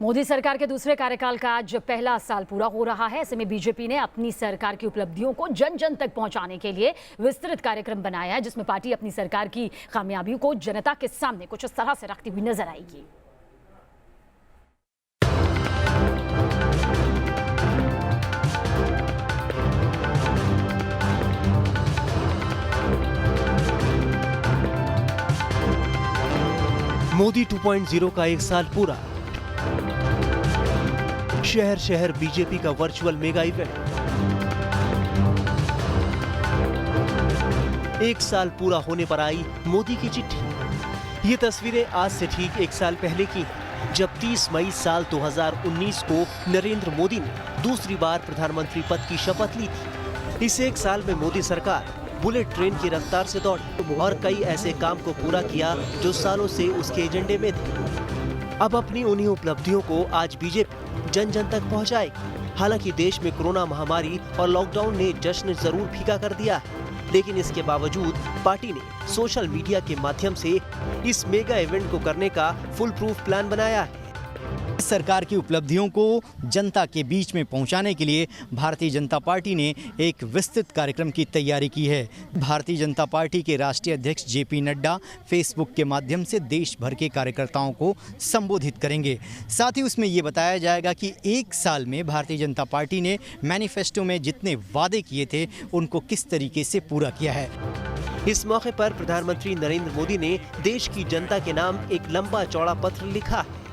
मोदी सरकार के दूसरे कार्यकाल का आज पहला साल पूरा हो रहा है। ऐसे में बीजेपी ने अपनी सरकार की उपलब्धियों को जन जन तक पहुंचाने के लिए विस्तृत कार्यक्रम बनाया है, जिसमें पार्टी अपनी सरकार की खामियाबियों को जनता के सामने कुछ इस तरह से रखती हुई नजर आएगी। मोदी 2.0 का एक साल पूरा। शहर शहर बीजेपी का वर्चुअल मेगा इवेंट। एक साल पूरा होने पर आई मोदी की चिट्ठी। ये तस्वीरें आज से ठीक एक साल पहले की हैं, जब 30 मई साल 2019 को नरेंद्र मोदी ने दूसरी बार प्रधानमंत्री पद की शपथ ली थी। इस एक साल में मोदी सरकार बुलेट ट्रेन की रफ्तार से दौड़ी और कई ऐसे काम को पूरा किया जो सालों से उसके एजेंडे में थे। अब अपनी उन्हीं उपलब्धियों को आज बीजेपी जन जन तक पहुंचाएगी। हालांकि देश में कोरोना महामारी और लॉकडाउन ने जश्न जरूर फीका कर दिया है, लेकिन इसके बावजूद पार्टी ने सोशल मीडिया के माध्यम से इस मेगा इवेंट को करने का फुल प्रूफ प्लान बनाया है। सरकार की उपलब्धियों को जनता के बीच में पहुंचाने के लिए भारतीय जनता पार्टी ने एक विस्तृत कार्यक्रम की तैयारी की है। भारतीय जनता पार्टी के राष्ट्रीय अध्यक्ष जेपी नड्डा फेसबुक के माध्यम से देश भर के कार्यकर्ताओं को संबोधित करेंगे। साथ ही उसमें ये बताया जाएगा कि एक साल में भारतीय जनता पार्टी ने मैनिफेस्टो में जितने वादे किए थे उनको किस तरीके से पूरा किया है। इस मौके पर प्रधानमंत्री नरेंद्र मोदी ने देश की जनता के नाम एक लंबा चौड़ा पत्र लिखा है,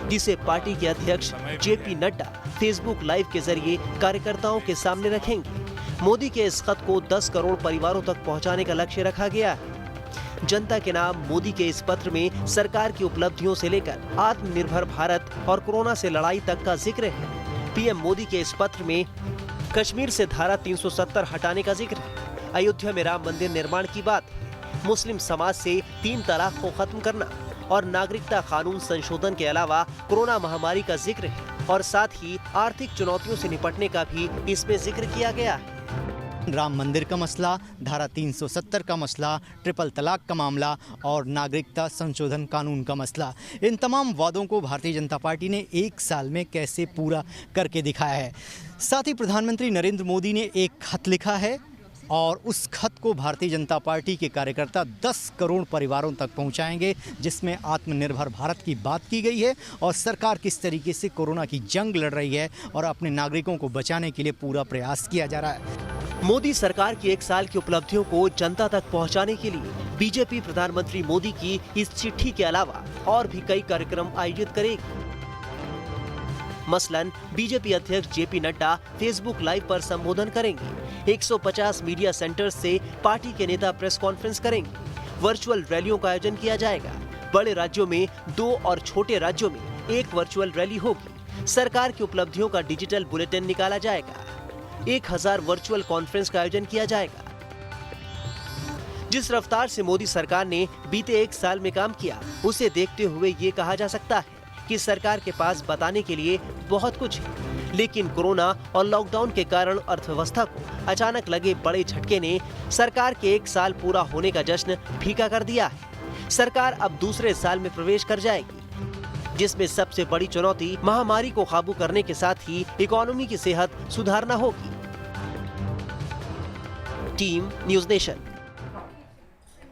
जिसे पार्टी के अध्यक्ष जेपी नड्डा फेसबुक लाइव के जरिए कार्यकर्ताओं के सामने रखेंगे। मोदी के इस खत को 10 करोड़ परिवारों तक पहुंचाने का लक्ष्य रखा गया है। जनता के नाम मोदी के इस पत्र में सरकार की उपलब्धियों से लेकर आत्मनिर्भर भारत और कोरोना से लड़ाई तक का जिक्र है। पीएम मोदी के इस पत्र में कश्मीर से धारा 370 हटाने का जिक्र है, अयोध्या में राम मंदिर निर्माण की बात है, मुस्लिम समाज से 3 तलाक को खत्म करना और नागरिकता कानून संशोधन के अलावा कोरोना महामारी का जिक्र है और साथ ही आर्थिक चुनौतियों से निपटने का भी इसमें जिक्र किया गया है। राम मंदिर का मसला, धारा 370 का मसला, ट्रिपल तलाक का मामला और नागरिकता संशोधन कानून का मसला, इन तमाम वादों को भारतीय जनता पार्टी ने एक साल में कैसे पूरा करके दिखाया है। साथ ही प्रधानमंत्री नरेंद्र मोदी ने एक खत लिखा है और उस खत को भारतीय जनता पार्टी के कार्यकर्ता 10 करोड़ परिवारों तक पहुंचाएंगे, जिसमें आत्मनिर्भर भारत की बात की गई है और सरकार किस तरीके से कोरोना की जंग लड़ रही है और अपने नागरिकों को बचाने के लिए पूरा प्रयास किया जा रहा है। मोदी सरकार की एक साल की उपलब्धियों को जनता तक पहुंचाने के लिए बीजेपी प्रधानमंत्री मोदी की इस चिट्ठी के अलावा और भी कई कार्यक्रम आयोजित करेगी। मसलन बीजेपी अध्यक्ष जेपी नड्डा फेसबुक लाइव पर संबोधन करेंगे। 150 मीडिया सेंटर्स से पार्टी के नेता प्रेस कॉन्फ्रेंस करेंगे। वर्चुअल रैलियों का आयोजन किया जाएगा। बड़े राज्यों में 2 और छोटे राज्यों में 1 वर्चुअल रैली होगी। सरकार की उपलब्धियों का डिजिटल बुलेटिन निकाला जाएगा। 1000 वर्चुअल कॉन्फ्रेंस का आयोजन किया जाएगा। जिस रफ्तार से मोदी सरकार ने बीते एक साल में काम किया, उसे देखते हुए ये कहा जा सकता है कि सरकार के पास बताने के लिए बहुत कुछ है, लेकिन कोरोना और लॉकडाउन के कारण अर्थव्यवस्था को अचानक लगे बड़े झटके ने सरकार के एक साल पूरा होने का जश्न फीका कर दिया है। सरकार अब दूसरे साल में प्रवेश कर जाएगी, जिसमें सबसे बड़ी चुनौती महामारी को काबू करने के साथ ही इकोनॉमी की सेहत सुधारना होगी। Team news nation.